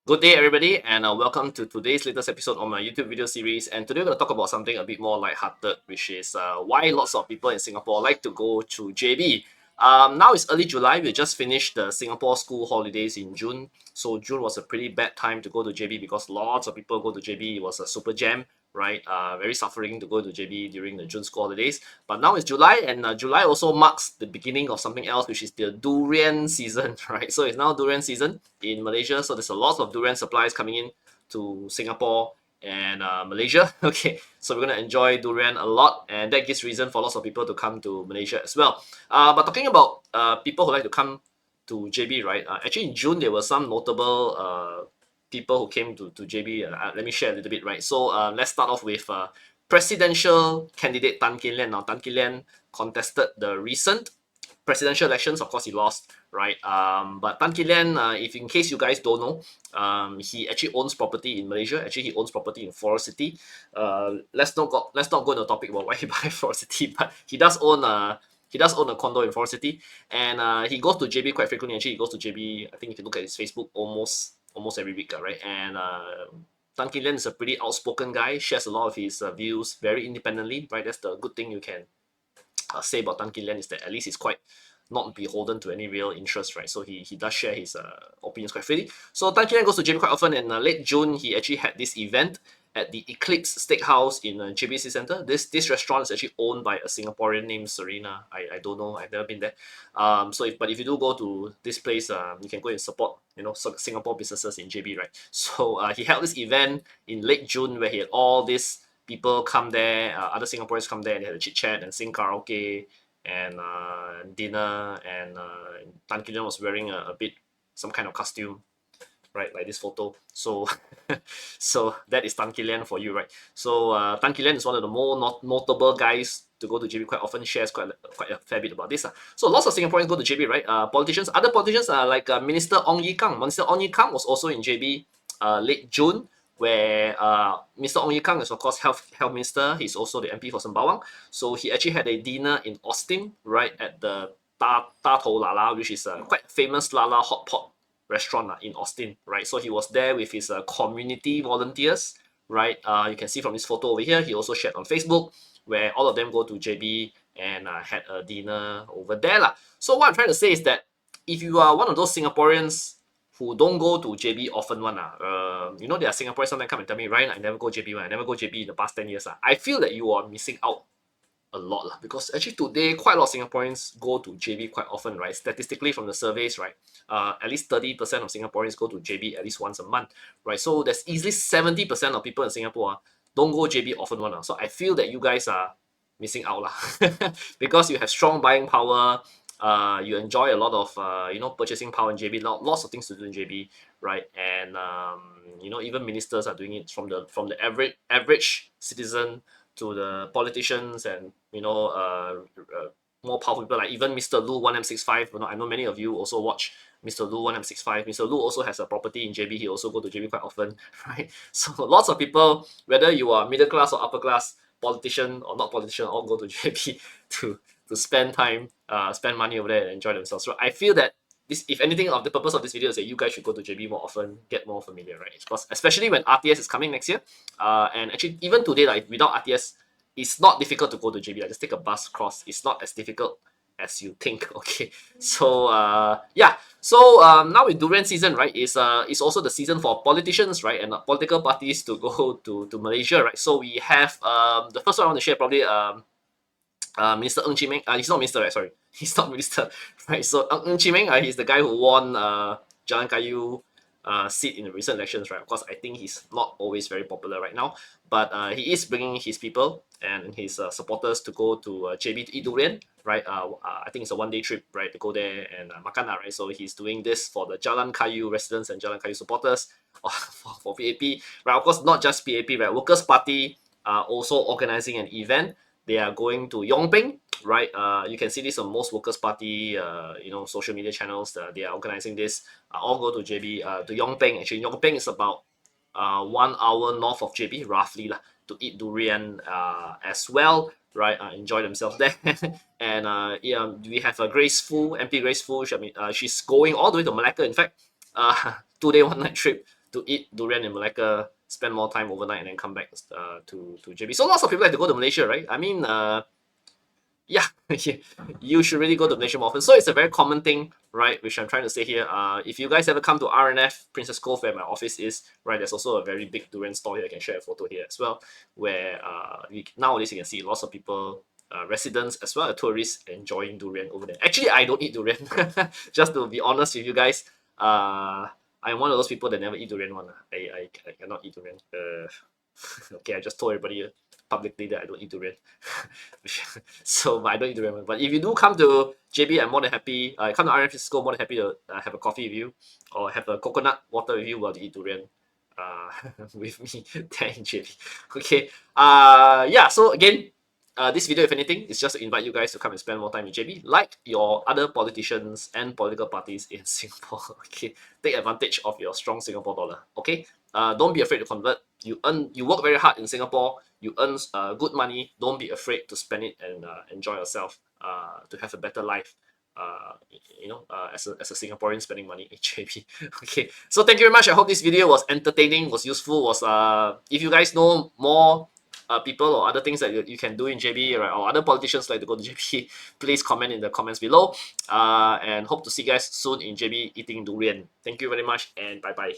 Good day, everybody, and welcome to today's latest episode of my YouTube video series. And today we're going to talk about something a bit more lighthearted, which is why lots of people in Singapore like to go to JB. Now it's early July. We just finished the Singapore school holidays in June. So June was a pretty bad time to go to JB because lots of people go to JB. It was a super jam, right? Very suffering to go to JB during the June school holidays. But now it's July, and July also marks the beginning of something else, which is the durian season, right? So it's now durian season in Malaysia. So there's a lot of durian supplies coming in to Singapore and Malaysia. Okay, so we're gonna enjoy durian a lot, and that gives reason for lots of people to come to Malaysia as well. But talking about people who like to come to JB, right? Actually, in June there were some notable people who came to JB. Let me share a little bit, right? So let's start off with presidential candidate Tan Kin Lian. Now, Tan Kin Lian contested the recent presidential elections. Of course, he lost, right? But Tan Kin Lian, if in case you guys don't know, he actually owns property in Malaysia. Actually, he owns property in Forest City. Let's not go into the topic about why he buy Forest City, but he does own a condo in Forest City, and he goes to JB quite frequently. Actually, he goes to JB. I think if you look at his Facebook, almost every week, right? And Tan Kin Lian is a pretty outspoken guy. Shares a lot of his views very independently, right? That's the good thing you can say about Tan Kin Lian, is that at least he's quite not beholden to any real interest, right? So he does share his opinions quite freely. So Tan Kin Lian goes to JB quite often. In late June, he actually had this event at the Eclipse Steakhouse in JBC Center. This restaurant is actually owned by a Singaporean named Serena. I don't know. I've never been there. But if you do go to this place, you can go and support Singapore businesses in JB, right? So he held this event in late June where he had all these people come there, other Singaporeans come there and they had a chit chat and sing karaoke and dinner. And Tan Kin Lian was wearing a bit some kind of costume, right? Like this photo. So, so that is Tan Kin Lian for you, right? So Tan Kin Lian is one of the more notable guys to go to JB quite often. Shares quite a fair bit about this. So lots of Singaporeans go to JB, right? Other politicians like Minister Ong Ye Kung. Minister Ong Ye Kung was also in JB late June, where Mr. Ong Ye Kung is of course health minister. He's also the MP for Sembawang. So he actually had a dinner in Austin, right, at the Ta Tou Lala, which is a quite famous lala hot pot restaurant in Austin, right? So he was there with his community volunteers, right? You can see from this photo over here. He also shared on Facebook where all of them go to JB and had a dinner over there lah. So what I'm trying to say is that if you are one of those Singaporeans who don't go to JB often one, there are Singaporeans sometimes come and tell me, Ryan, I never go JB one. I never go JB in the past 10 years. I feel that you are missing out a lot lah, because actually today quite a lot of Singaporeans go to JB quite often, right? Statistically from the surveys, right, at least 30% of Singaporeans go to JB at least once a month, right? So there's easily 70% of people in Singapore don't go JB often one. So I feel that you guys are missing out lah, because you have strong buying power. You enjoy a lot of purchasing power in JB. Lots of things to do in JB, right? And even ministers are doing it, from the average citizen to the politicians, and more powerful people like even Mr. Lu 1M65. I know many of you also watch Mr. Lu 1M65. Mr. Lu also has a property in JB. He also go to JB quite often, right? So lots of people, whether you are middle class or upper class, politician or not politician, all go to JB to spend time, spend money over there and enjoy themselves. So I feel that this, if anything, of the purpose of this video is that you guys should go to JB more often, get more familiar, right? Because especially when RTS is coming next year, and actually even today, like without RTS, it's not difficult to go to JB. Just take a bus across. It's not as difficult as you think. Okay, so yeah. So now with durian season, right, is also the season for politicians, right, and political parties to go to Malaysia, right. So we have the first one I want to share probably Minister Ng Chee Meng. He's not minister, right? Sorry, he's not minister, right? So Ng Chee Meng, he's the guy who won Jalan Kayu seat in the recent elections, right? Of course, I think he's not always very popular right now, but he is bringing his people and his supporters to go to JB to eat durian, right? I think it's a one-day trip, right, to go there and makan, right? So he's doing this for the Jalan Kayu residents and Jalan Kayu supporters for PAP, right? Of course, not just PAP, right? Workers' Party are also organizing an event. They are going to Yongping, right? You can see this on most Workers' Party, social media channels. They are organizing this. All go to JB, to Yongping. Actually, Yongping is about 1 hour north of JB, roughly lah, to eat durian as well, right? Enjoy themselves there. And we have a MP Grace Fu. She's going all the way to Malacca. In fact, 2-day 1-night trip to eat durian in Malacca, spend more time overnight, and then come back to JB. So lots of people like to go to Malaysia, right? I mean, yeah, you should really go to Malaysia more often. So it's a very common thing, right? Which I'm trying to say here. If you guys ever come to RNF, Princess Cove, where my office is, right, there's also a very big durian store here. I can share a photo here as well, where nowadays you can see lots of people, residents as well as tourists enjoying durian over there. Actually, I don't eat durian. Just to be honest with you guys, I'm one of those people that never eat durian one. I cannot eat durian. Okay, I just told everybody publicly that I don't eat durian. So, but I don't eat durian. But if you do come to JB, I'm more than happy. Come to RF Cisco, more than happy to have a coffee with you or have a coconut water with you while you eat durian. With me there in JB. Okay. Yeah. So again, this video, if anything, is just to invite you guys to come and spend more time in JB, like your other politicians and political parties in Singapore. Okay, take advantage of your strong Singapore dollar. Okay, don't be afraid to convert. You work very hard in Singapore. You earn good money. Don't be afraid to spend it and enjoy yourself. To have a better life. As a Singaporean spending money in JB. Okay, so thank you very much. I hope this video was entertaining, was useful. If you guys know more people or other things that you can do in JB, right, or other politicians like to go to JB, please comment in the comments below. And hope to see you guys soon in JB eating durian. Thank you very much and bye bye.